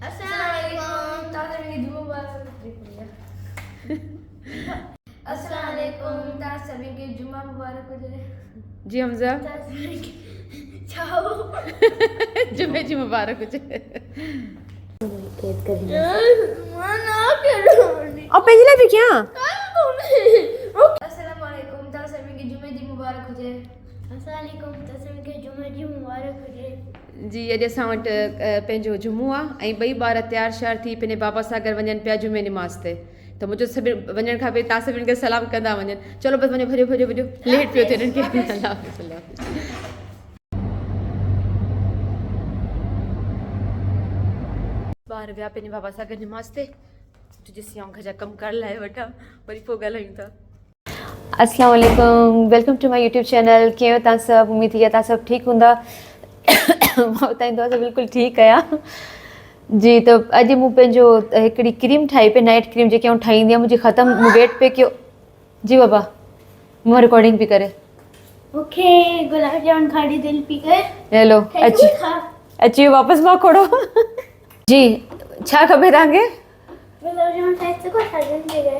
अस्सलामुअलैकुम ताज़ा के जुम्मा मुबारक हो जाए। जी हमजा जुम्मे जी मुबारक हो जाए। और पहले भी क्या अस्सलामुअलैकुम ताज़ा के जुम्मे जी मुबारक हो जाए। अस्सलामुअलैकुम ताज़ा के जुम्मे जी मुबारक हो जाए। जी अॼु असां वटि पंहिंजो जुमो आहे ऐं ॿई ॿार तयारु श्यार थी पंहिंजे बाबा सां गॾु वञनि पिया जुमे निमाज़ ते त मुंहिंजो सभिनी वञण खां पहिरीं तव्हां सभिनी खे सलाम कंदा वञनि। चलो बसि वञो भॼो भॼो भॼो लेट पियो थिए हिननि खे। अल्लाह हाफ़िज़ अल्लाह हाफ़िज़। ॿार विया पंहिंजे बाबा सां गॾु निमाज़ ते ॾिसी आऊं घर जा कमु करण लाइ वठां वरी पोइ ॻाल्हायूं था। अस्सलाम वालेकुम welcome to my YouTube channel. कीअं आहियो तव्हां सभु? उमेद थी आहे तव्हां सभु ठीकु हूंदा। मां ॿुधाईंदो आहे बिल्कुलु ठीकु आहियां जी। त अॼु मूं पंहिंजो हिकिड़ी क्रीम ठाही पे नाइट क्रीम जेकी आउं ठाहींदी आहियां मुंहिंजी ख़तमु मूं वेट पे कयो। जी बाबा मां रिकॉर्डिंग पई करे मूंखे गुलाब जामुन खाड़ी दिलि पई करे। हेलो अची वियो वापसि मां खोड़ो जी। छा खपे तव्हांखे? गुलाब जामुन ठाहे सघो था दिलि करे।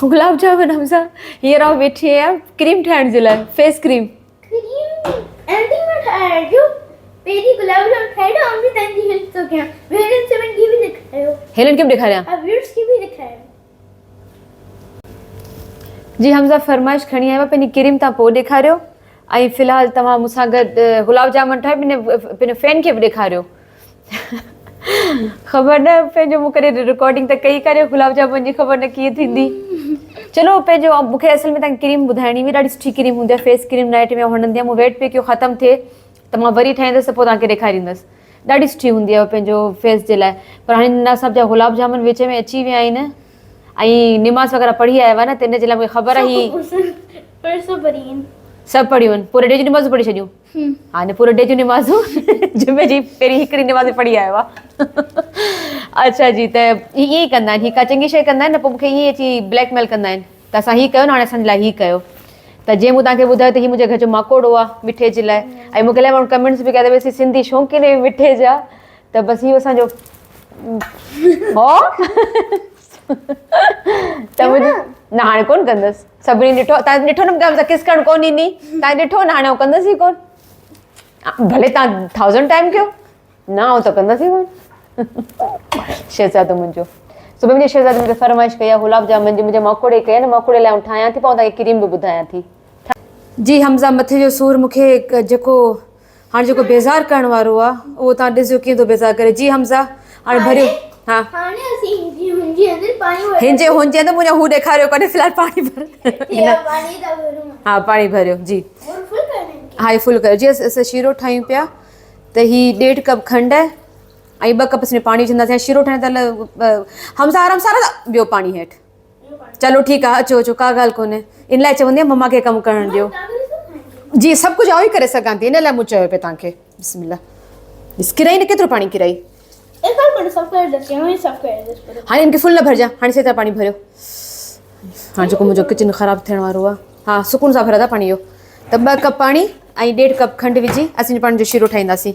गुलाब जामुन हमसा हींअर आउं वेठी आहियां क्रीम ठाहिण जे लाइ फेस क्रीम। एंडिंग में ठाहे जो पेरी गुलाब जामुन खाए ना हम भी तंजी हेल्प तो क्या वेरन 7 की भी दिखायो। हेलन के दिखाया अब व्यूअर्स की भी दिखायो। जी हमजा फरमाइश खणी आया पंहिंजी क्रीम तां पोइ ॾेखारियो ऐं फ़िलहालु तव्हां मूंसां गॾु गुलाब जामुन ठाहे पंहिंजे फैन खे बि ॾेखारियो। ख़बर न पंहिंजो मूं कॾहिं रिकॉर्डिंग त कई करे गुलाब जामुन जी ख़बर न कीअं थींदी। चलो पंहिंजो मूंखे असल में तव्हांखे क्रीम ॿुधाइणी हुई। ॾाढी सुठी क्रीम हूंदी आहे फेस क्रीम नाइट में हणंदी आहे। मूं वेट पे कयो ख़तमु थिए त मां वरी ठाहींदसि त पोइ तव्हांखे ॾेखारींदसि। ॾाढी सुठी हूंदी आहे पंहिंजो फेस जे लाइ। पर हाणे न सभु जा गुलाब जामुन विच में अची विया आहिनि ऐं निमाज़ वग़ैरह पढ़ी आया हुआ न त इन जे लाइ मूंखे ख़बर आहे सभु पढ़ियूं आहिनि। पूरे डे जूं निमाज़ूं पढ़ी छॾियूं। हा न पूरे डे जूं निमाज़ूं जुमे जी पहिरीं हिकिड़ी निमाज़ पढ़ी आयो आहे। अच्छा जी त ईअं ई कंदा आहिनि। हीअ का चङी शइ कंदा आहिनि न पोइ मूंखे ईअं अची ब्लैकमेल कंदा आहिनि त असां हीअ कयो न हाणे असांजे लाइ हीअ कयो। त जीअं मूं तव्हांखे ॿुधायो त हीअ मुंहिंजे घर जो माकोड़ो आहे मिठे जे लाइ। ऐं मूंखे इलाही माण्हू कमेंट्स बि कया त वैसे सिंधी शौक़ीन आहियूं मिठे जा त बसि इहो असांजो हो त मुंहिंजो न हाणे कोन कंदसि। सभिनी ॾिठो तव्हां ॾिठो न मूंखे किस करणु कोन ईंदी। तव्हां ॾिठो न हाणे कंदसि ई कोन। भले तव्हां 1000 टाइम कयो न आउं त कंदसि ई कोन। शहज़ादो मुंहिंजो सुबुह मुंहिंजे शहज़ादे मूंखे फरमाइश कई आहे गुलाब जामुन जी। मुंहिंजे मकोड़े कई आहे न मकोड़े लाइ आउं ठाहियां थी पोइ तव्हांखे क्रीम बि ॿुधायां थी। जी हमज़ा मथे जो सूरु मूंखे जेको हाणे जेको बेज़ार करण वारो आहे उहो तव्हां ॾिसो कीअं थो बेज़ार करे। जी हमज़ा हाणे भरियो। हा हिनजे हुनजे अंदरि मुंहिंजो हू ॾेखारियो कॾहिं फ़िलहालु पाणी भर। हा पाणी भरियो जी। हा हे फुल कयो। जी असां शीरो ठाहियूं पिया त हीअ 1.5 कप खंडु ऐं 2 कप में पाणी विझंदासीं। शीरो ठाहिण त हमज़ा आराम सां ॿियो पाणी हेठि। चलो ठीकु आहे अचो अचो का ॻाल्हि कोन्हे। इन लाइ चवंदी आहियां मम्मा खे कमु करणु ॾियो। जी सभु कुझु आउं ई करे सघां थी इन लाइ मूं चयो पिया तव्हांखे। बिस्मिल्लाह किराई न केतिरो पाणी किराई। हाणे इनखे फुल न भरिजां। हाणे सही तरह पाणी भरियो। हाणे जेको मुंहिंजो किचन ख़राबु थियण वारो आहे हा सुकून सां भरिया था पाणी इहो त 2 कप पाणी ऐं 1.5 कप खंडु विझी असीं पाणी जो शीरो ठाहींदासीं।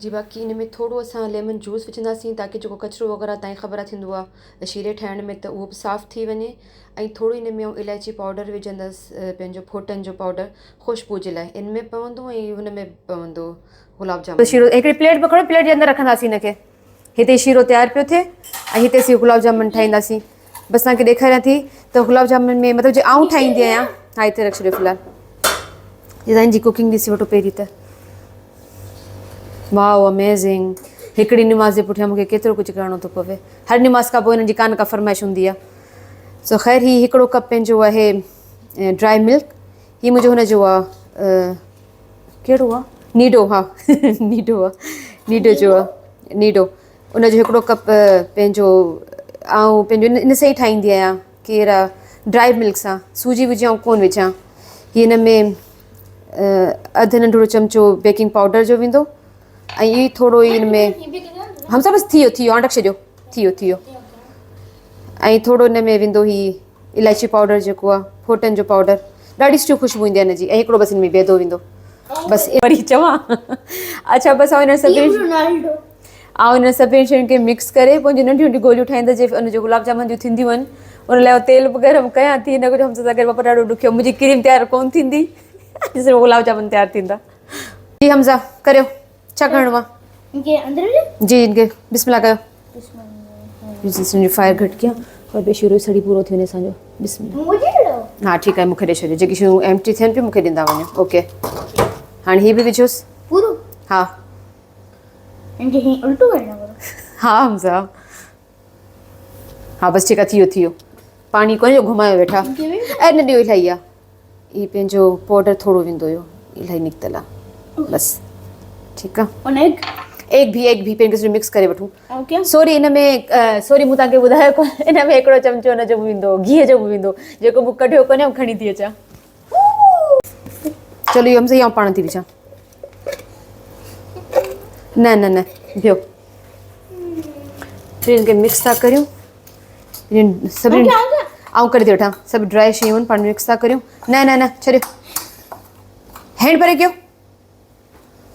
जी बाक़ी इन में थोरो असां लेमन जूस विझंदासीं ताकी जेको कचिरो वग़ैरह तव्हांखे ख़बर थींदो आहे शीरे ठाहिण में त उहो बि साफ़ु थी वञे। ऐं थोरो इन में इलाइची पाउडर विझंदसि पंहिंजो फोटन जो पाउडर ख़ुशबू जे लाइ। इन में पवंदो ऐं हुन में पवंदो गुलाब जामुन। शीरो हिकिड़ी प्लेट पकड़ो प्लेट जे अंदरि रखंदासीं हिनखे। हिते शीरो तयारु पियो थिए ऐं हिते असीं गुलाब जामुन ठाहींदासीं। बसि तव्हांखे ॾेखारियां थी त गुलाब जामुन में मतिलबु जे आउं ठाहींदी आहियां। हा हिते रखी छॾियो फ़िलहालु। डिज़ाइन जी कुकिंग ॾिसी वठो पहिरीं त वाओ अमेज़िंग। हिकिड़ी निमाज़ जे पुठियां मूंखे केतिरो कुझु करिणो थो पवे। हर निमाज़ खां पोइ हिननि जी का न का फरमाइश हूंदी आहे। सो ख़ैर हीअ 1 कप पंहिंजो आहे ड्राई मिल्क। हीअ मुंहिंजो हुनजो आहे कहिड़ो आहे नीडो। हा नीडो आहे नीडो जो आहे नीडो। उनजो 1 कप पंहिंजो ऐं पंहिंजो इन सां ई ठाहींदी आहियां कहिड़ा ड्राई मिल्क सां सूजी विझां कोन विझां। हीअ हिन में 1/2 नंढिड़ो चमिचो बेकिंग पाउडर जो वेंदो ऐं इहो थोरो ई हिन में हमसा बसि थी वियो हाणे रखी छॾियो थी वियो। ऐं थोरो हिन में वेंदो हीअ इलाइची पाउडर जेको आहे फोटन जो पाउडर। ॾाढी सुठी ख़ुशबू ईंदी आहे हिनजी। ऐं हिकिड़ो बसि हिन में बेदो वेंदो बसि वरी चवां अच्छा बसि हिन टीम सभिनी रोनाल्डो हिन सभिनी शयुनि खे मिक्स करे पोइ नंढियूं नंढियूं गोलियूं ठाहींदा जे हुनजो गुलाब जामुन जूं थींदियूं आहिनि उन लाइ तेल गरम कयां थी हिन करे हमसा सां गॾु पप्पा ॾाढो ॾुखियो मुंहिंजी क्रीम तयारु कोन थींदी ॾिसो गुलाब जामुन तयारु थींदा जी हमसा करियो छा करिणो आहे इनके अंदर जी इनखे बिस्मिल्लाह कयो फायर घटि कयां और ॿियो शुरू सड़ी पूरो थी वञे असांजो बिस्मिल्लाह मुझे लो हा ठीकु आहे मूंखे ॾेई छॾियो जेकी शयूं एम्प्टी थियनि पियूं मूंखे ॾींदा वञो ओके हाणे हीअ बि विझोसि पूरो हा इनके ही उल्टो करना पड़ो हा हमसा हा बसि ठीकु आहे थी वियो पाणी कोन जो घुमायो वेठा ऐं न ॾियो इलाही आहे हीअ पंहिंजो पाउडर थोरो वेंदो हुयो इलाही निकितल आहे बसि ठीकु आहे और एग एग भी पंहिंखे सॼो मिक्स करे वठूं ओके सॉरी हिन में सॉरी मूं तव्हांखे ॿुधायो कोन हिन में हिकिड़ो चमचो हुनजो बि वेंदो घीअ जो बि वेंदो जेको मूं कढियो कोन्हे खणी थी अचां चलो इहो हमसा पाण थी विझां न न न बिहो फिर हिनखे मिक्स था करियूं सभिनी आउं करे थी वठां सभु ड्राई शयूं आहिनि पाण मिक्स था करियूं न न न छॾियो हैंड परे कयो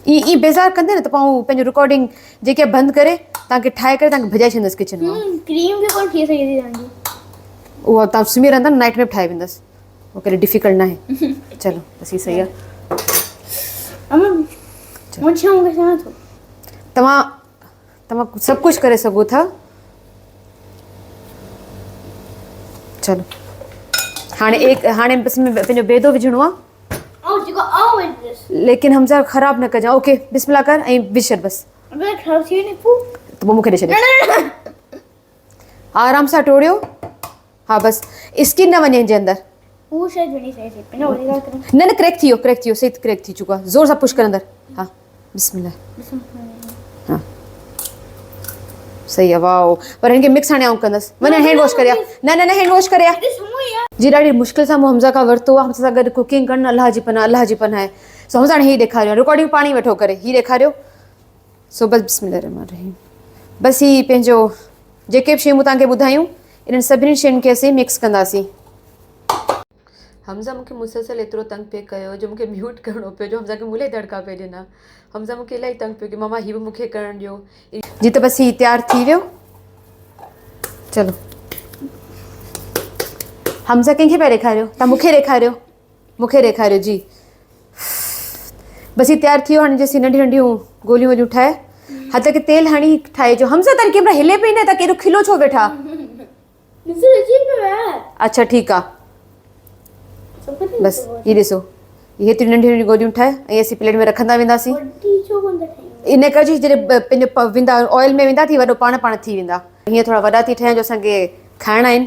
ई बेज़ार कंदे न त पोइ पंहिंजो रिकॉर्डिंग जेके बंदि करे तव्हांखे ठाहे करे तव्हांखे भॼाए छॾींदसि किचन मां क्रीम भी कौन थी सही थी जानी उहा तव्हां सुम्ही रहंदा न नाइट में बि ठाहे वेंदसि उहो कॾहिं डिफिकल्ट न आहे चलो बसि हीअ सही आहे मुझे होंगे साथ हो तव्हां सभु कुझु करे सघो था चलो हाणे बसि में पंहिंजो बेदो विझणो आहे Oh, you got all with this. लेकिन हमसा ख़राबु न कजां ओके बिस्मिल्लाह कर ऐं विझ छॾ बसि I'm gonna close you in the त पोइ मूंखे ॾेई छॾियो आराम सां टोड़ियो हा बसि स्किन न वञे हिनजे अंदरि वो शायद बनी सही से पहले वो करूं न न क्रैक थी वियो सही क्रैक थी चुको आहे ज़ोर सां पुश कर अंदरि हा बिस्मिल्लाह हा सही आहे वाओ पर हिनखे मिक्स हाणे आउं कंदसि वञा हैंड वॉश करिया न न न हैंड वॉश करिया this हुआ यार जी ॾाढी मुश्किल सां मूं हमज़ा खां वरितो आहे हमज़ा सां गॾु कुकिंग करणु अलाह जी पनाह आहे सो हमज़ा हाणे हीअ ॾेखारियो रिकॉर्डिंग पाणी वेठो करे हीअ ॾेखारियो सो बसि बिस्मिल्लाह रहमान रहीम बसि हीअ पंहिंजो जेके बि शयूं मूं तव्हांखे ॿुधायूं इन्हनि सभिनी शयुनि खे असीं मिक्स कंदासीं हमज़ा मूंखे मुसलसल एतिरो तंग पे कयो जो मूंखे म्यूट करिणो पियो जो हमज़ा खे मुले दड़का पे ॾिना हमज़ा मूंखे इलाही तंग पियो की ममा हीअ बि मूंखे करणु ॾियो जी त बसि हीअ तयारु थी वियो चलो हमज़ा कंहिंखे पिया ॾेखारियो तव्हां मूंखे ॾेखारियो जी बसि हीअ तयारु थी वियो हाणे जेसीं नंढियूं नंढियूं गोलियूं वोलियूं ठाहे हथ खे तेल हणी ठाहे जो हमज़ा तव्हां केतिरा हिले पई न तव्हां केॾो खिलो छो वेठा this is अजीब है अच्छा ठीकु आहे बसि हीअ ॾिसो हीअ हेतिरियूं नंढियूं नंढियूं गोलियूं ठाहे ऐं असीं प्लेट में रखंदा वेंदासीं टीचो बंद ठाई इन करे जॾहिं पंहिंजो वेंदा ऑयल में वेंदा थी वॾो पाण थी वेंदा हीअं थोरा वॾा थी ठहिया जो असांखे खाइणा आहिनि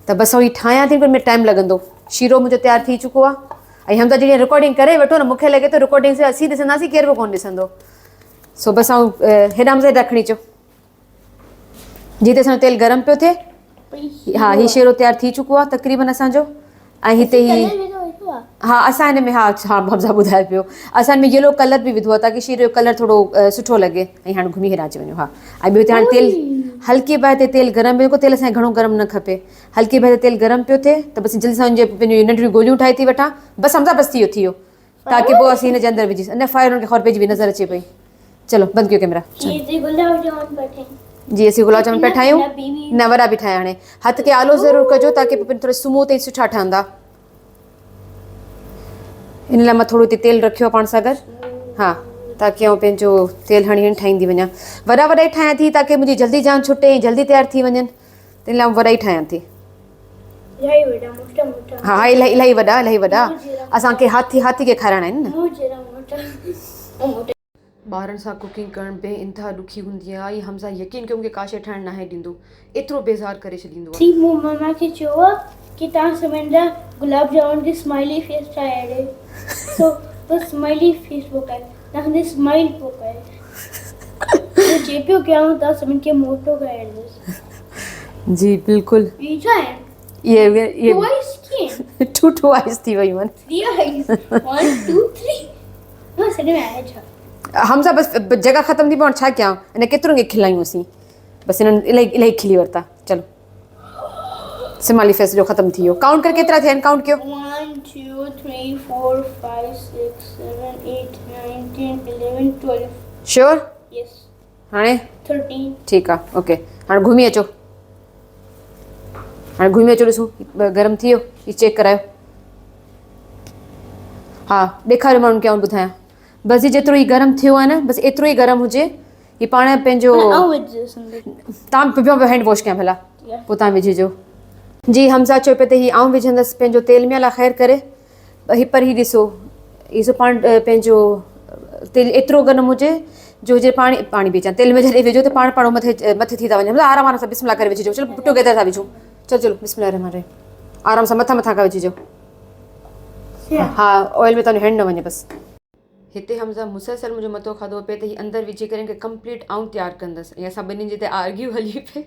त बसि हीअ ठाहियां थी पर में टाइम लॻंदो शीरो मुंहिंजो तयारु थी चुको आहे ऐं हमज़ा जॾहिं रिकॉर्डिंग करे वठो न मूंखे लॻे थो रिकॉर्डिंग से असीं ॾिसंदासीं केरु बि कोन ॾिसंदो सो बसि हेॾां हमज़ा रखणी चो जी त असांजो तेल गरम पियो थिए हा हीअ शीरो तयारु थी चुको आहे तक़रीबन असांजो ऐं हिते ही हा असां हिन में हा हमज़ा ॿुधाए पियो असां हिन में येलो कलर बि विधो आहे ताकी शीरो जो कलर थोरो सुठो लॻे ऐं हाणे घुमी हेॾां अची वञो हा ऐं ॿियो हिते हाणे तेल हल्की बाहि ते तेल गरम पियो तेल असांखे घणो गरम न खपे हल्की बाहि ते तेल गरम पियो थिए त बसि जल्दी सां पंहिंजूं नंढियूं गोलियूं ठाहे थी वठां बसि हमज़ा बसि थी वियो ताकी पोइ असीं हिन जे अंदरि विझी अञा फायर हुनखे ख़बर पइजी वई नज़र अचे पई चलो बंदि कयो कैमरा ये गुलाब जामुन बैठे जी असीं गुलाब जामुन पिया ठाहियूं न वॾा बि ठाहिया हाणे हथ खे आलो ज़रूरु कजो ताकी पोइ थोरो स्मूथ ऐं सुठा ठहंदा इन लाइ मां थोरो हिते तेल रखियो पाण सां गॾु हा ताकी आउं पंहिंजो तेल हणी ठाहींदी वञा वॾा ई ठाहियां थी ताकी मुंहिंजी जल्दी जान छुटे ऐं जल्दी तयारु थी वञनि त इन लाइ वॾा ई ठाहियां थी हा इलाही वॾा असांखे हाथी खे खाराइणा आहिनि न ॿारनि सां कुकिंग करण बे इंतिहा ॾुखी हूंदी आहे ऐं हमज़ा यकीन कयो मूंखे का शइ ठाहिणु न आहे ॾींदो एतिरो बेज़ार करे छॾींदो आहे मूं मामा खे चयो आहे की तव्हां सभिनि गुलाब जामुन खे स्माइली फेस ठाहे ॾे स्माइली फेस पोइ करे तव्हांखे स्माइल पोइ करे चए पियो की आउं तव्हां सभिनि खे मोटो करे ॾींदुसि जी बिल्कुलु ये छा आहे ये Twice कीअं टू आइस थी वियूं आहिनि 3 eyes 1 2 3 मां सॼे में आहे छा हमज़ा बसि जॻह ख़तमु थी पई छा कयां अने केतिरो खे खिलायूं असीं बसि हिननि इलाही खिली वरिता चलो स्माइली फेस जो ख़तमु थी वियो काउंट करे केतिरा थिया आहिनि काउंट कयो 1 2, 3, 4, 5, 6, 7, 8, 9, 10, 11, 12. Sure Yes. हाणे 13. ठीकु आहे ओके हाणे घुमी अचो ॾिसूं गरम थी वियो ही चेक करायो हा ॾेखारियो माण्हुनि खे आउं ॿुधायां बसि ही जेतिरो ही गरम थियो आहे न बसि एतिरो ई गरम हुजे ही पाण पंहिंजो I'll with this and this. तव्हां पियो हैंड वॉश कयां भला Yeah. पोइ तव्हां विझिजो जी हमज़ा चयो पियो त ही आउं विझंदसि पंहिंजो तेल में अलाए ख़ैरु करे पर ही ॾिसो पाण पंहिंजो तेल एतिरो गरम हुजे जो हुजे पाणी बि अचां तेल में जॾहिं विझो त पाण मथे थी था वञनि आराम सां बिस्मिल्लाह करे विझिजो चलो टुगेदर था विझूं चलो बिस्मिल्लाह रहमान रहीम आराम सां मथां खां विझिजो Yeah. हा ऑयल में तव्हांजो हैंड न वञे बसि हिते हमज़ा मुसलसल मुंहिंजो मथो खाधो पिए त ही अंदरि विझी करे मूंखे कंप्लीट आउं तयारु कंदसि ऐं असां ॿिन्हिनि जी हिते आर्ग्यू हली पई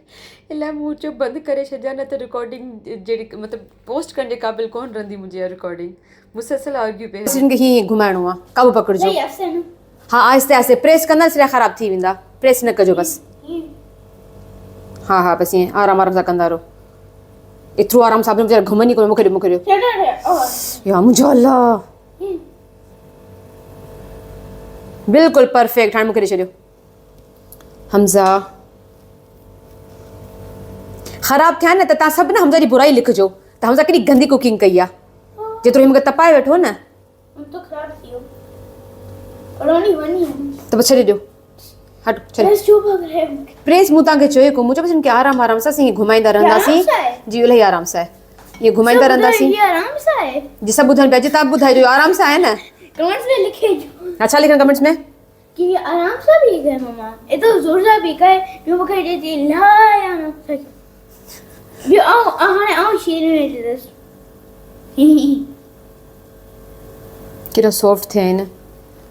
इलाही मूं चयो बंदि करे छॾिया न त रिकॉर्डिंग जहिड़ी मतिलबु पोस्ट करण जे क़ाबिल कोन रहंदी मुंहिंजी इहा रिकॉर्डिंग मुसलसल आर्ग्यू पिए हिनखे हीअं घुमाइणो आहे काबू पकड़िजो Hey, I've seen him. हा आहिस्ते आहिस्ते प्रेस कंदासीं सिरा ख़राबु थी वेंदा प्रेस न कजो बसि हा बसि ईअं आराम सां कंदा रहो एतिरो आराम सां वीचारा घुमनि ई कोन मूंखे ॾियो Shut up there. Oh. या मुंहिंजो अलाह बिल्कुलु परफेक्ट हाणे मूंखे ॾेई छॾियो हमज़ा ख़राबु थिया न त तव्हां सभु न हमज़ा जी बुराई लिखिजो त हमज़ा केॾी गंदी कुकिंग कई आहे जेतिरो मूंखे तपाए वेठो न I'm so glad for you. But only one year. त पोइ छॾे ॾियो हट छॾ Let's do it. प्रेस मूं तव्हांखे चयो को मुंहिंजो बसि हिनखे आराम सां हीअं घुमाईंदा रहंदासीं आराम सां आहे? जी इलाही आराम सां आहे ईअं घुमाईंदा रहंदासीं ये आराम से है. जी सभु ॿुधनि पिया जी तव्हां ॿुधाइजो आराम सां आहे न कमेंट्स में लिखे जो अच्छा लिखनि कमेंट्स में कि ये आराम से भी गए मम्मा. ये तो जोर से भी गए. जो मुझे देती ला आराम से. भी आओ शेर में दिस. केॾो सॉफ्ट थिया आहिनि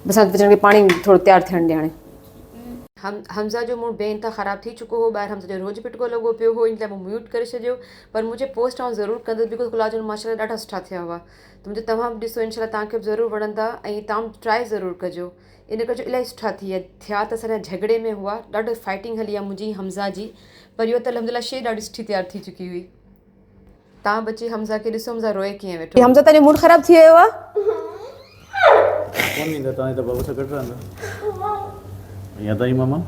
बसि वीचारनि खे पाणी थोरो तयारु थियणु ॾे हाणे हमज़ा जो मूड ॿिए तां ख़राबु थी चुको हो ॿाहिरि हमज़ा जो रोज़ु पिटको लॻो पियो हो इन लाइ मूं म्यूट करे छॾियो पर मुंहिंजे पोस्ट आउं ज़रूरु कंदसि बिकॉज़ गुलाब जामुन माशाल्लाह ॾाढा सुठा थिया हुआ त मुंहिंजो तव्हां बि ॾिसो इनशाला तव्हांखे बि ज़रूरु वणंदा ऐं तव्हां ट्राई ज़रूरु कजो इन करे जो इलाही सुठा थिया त असांजा झगड़े में हुआ ॾाढो फाइटिंग हली आहे मुंहिंजी हमज़ा जी पर इहो त अलहमदिल्ला शइ ॾाढी सुठी तयारु थी चुकी हुई तव्हां बची हमज़ा खे ॾिसो हमज़ा रोए कीअं वेठो हमज़ा तव्हांजो मूड ख़राबु थी वियो आहे कौन नींदा तव्हां त बाबू सां गॾु रहंदा या ताईं मामा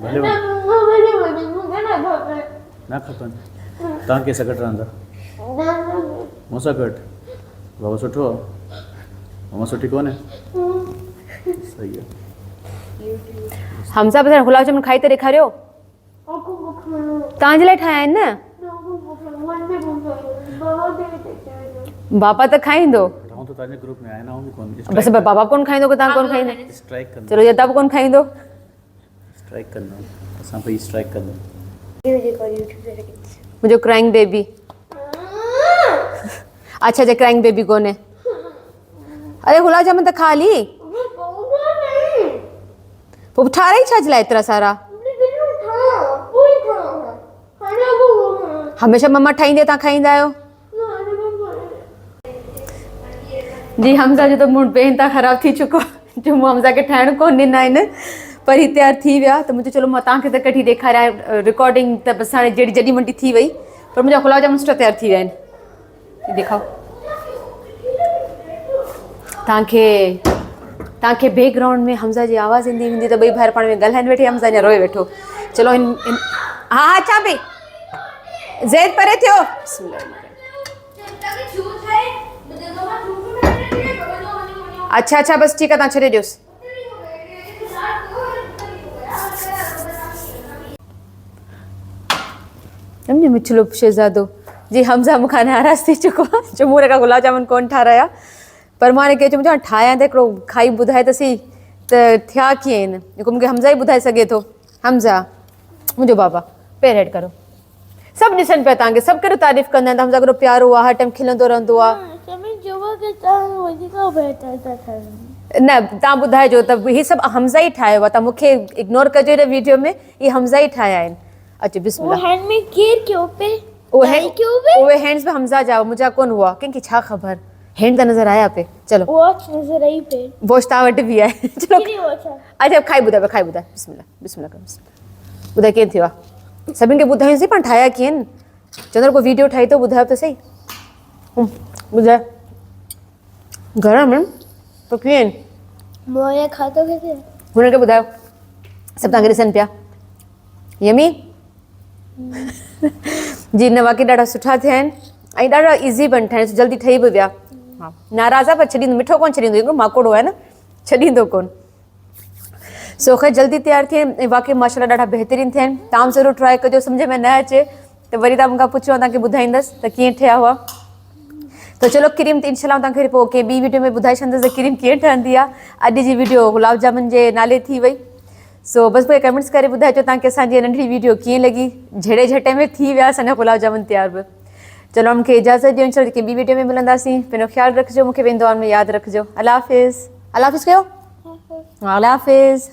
भले न खपनि तव्हां कंहिंसां गॾु रहंदा मूं सां गॾु बाबा सुठो आहे मामा सुठी कोन्हे सही आहे हमज़ा बसि गुलाब जामुन खाई त ॾेखारियो तव्हांजे लाइ ठाहिया आहिनि न बाबा त खाईंदो रहूं त तव्हांजे ग्रुप में आहिनि बि कोन बसि बाबा कोन खाईंदो की तव्हां कोन खाईंदा स्ट्राइक कंदा चलो यदा बि कोन खाईंदो स्ट्राइक कंदा असां पई स्ट्राइक कंदा मुंहिंजो क्राइंग बेबी अच्छा जे क्राइंग बेबी कोन्हे अरे गुलाब जामुन त खा ली पोइ ठाराई छा जे लाइ एतिरा सारा हमेशह मम्मा ठाहींदे तव्हां खाईंदा आहियो जी हमज़ा जो त मूड ॿिए तां ख़राबु थी चुको आहे जो मूं हमज़ा खे ठाहिणु कोन ॾिना आहिनि पर ही तयारु थी विया त मुंहिंजो चलो मां तव्हांखे त कढी ॾेखारियां रिकॉर्डिंग त बसि हाणे जॾहिं मंडी थी वई पर मुंहिंजा गुलाब जामुन सुठा तयारु थी विया आहिनि ॾेखाओ तव्हांखे बैकग्राउंड में हमज़ा जी आवाज़ ईंदी हूंदी त ॿई भाइर पाण में ॻाल्हाइनि वेठे हमज़ा अञा रोए वेठो चलो हा अचां पई ज़ैद परे थियो अच्छा बसि ठीकु आहे तव्हां छॾे ॾियोसि सम्झो मिठलो शहज़ादो जी हमज़ा मूंखां नाराज़ थी चुको आहे जो मूं हिन खां गुलाब जामुन कोन ठाराया पर मां हिनखे चयो ठाहियां त हिकिड़ो खाई ॿुधाए त सही त थिया कीअं आहिनि जेको मूंखे हमज़ा ई ॿुधाए सघे थो हमज़ा मुंहिंजो बाबा पेर हेठि करो सभु ॾिसनि पिया तव्हांखे सभु करे तारीफ़ कंदा आहिनि त हमज़ा हिकिड़ो प्यारो आहे हर टाइम खिलंदो रहंदो आहे न तव्हां ॿुधाइजो त हीअ सभु हमज़ा ई ठाहियो आहे तव्हां मूंखे इग्नोर कजो हिन वीडियो में इहे हमज़ा ई ठाहिया आहिनि अचो बिस्मिल्लाह उहे हैंड्स बि हमज़ा जा मुंहिंजा कोन हुआ कंहिंखे छा ख़बर हैंड त नज़र आया पे चलो वॉच तव्हां वटि बि आहे चलो अच्छा खाई ॿुधाए बिस्मिल्लाह बिस्मिल्लाह कर बिस्मिल्लाह ॿुधाए कीअं थियो आहे सभिनि खे ॿुधायोसीं पाण ठाहिया कीअं चंद्र को वीडियो ठाही थो ॿुधायो त सही ॿुधाए गरम है तो कीअं मोया खाधो किथे हुनखे ॿुधायो सभु तव्हांखे ॾिसनि पिया यमी जी न वाक़ई ॾाढा सुठा थिया आहिनि ऐं ॾाढा ईज़ी बि ठाहिण जल्दी ठही बि विया हा नाराज़ आहे पर छॾींदो मिठो कोन छॾींदो हिकिड़ो माकोड़ो आहे न छॾींदो कोन सो ख़ैर जल्दी तयारु थिए ऐं वाक़ई माशाल्लाह ॾाढा बहितरीनु थिया आहिनि तव्हां ज़रूरु ट्राए कजो सम्झ में न अचे त वरी तव्हां मूंखां पुछो तव्हांखे ॿुधाईंदसि त कीअं ठहिया हुआ त चलो क्रीम त इनशाला तव्हांखे पोइ कंहिं ॿी वीडियो में ॿुधाए छॾींदसि त क्रीम कीअं ठहंदी आहे अॼु जी वीडियो गुलाब जामुन जे नाले थी वई सो बसि मूंखे कमेंट्स करे ॿुधाइजो तव्हांखे असांजी नंढड़ी वीडियो कीअं लॻी झड़े झटे में थी विया असांजा गुलाब जामुन तयारु बि चलो मूंखे इजाज़त ॾियो इनशाला कंहिं ॿी वीडियो में मिलंदासीं पंहिंजो ख़्यालु रखिजो मूंखे वेंदो आहे में यादि रखिजो अल्लाह हाफ़िज़ कयो हा अल्लाह हाफ़िज़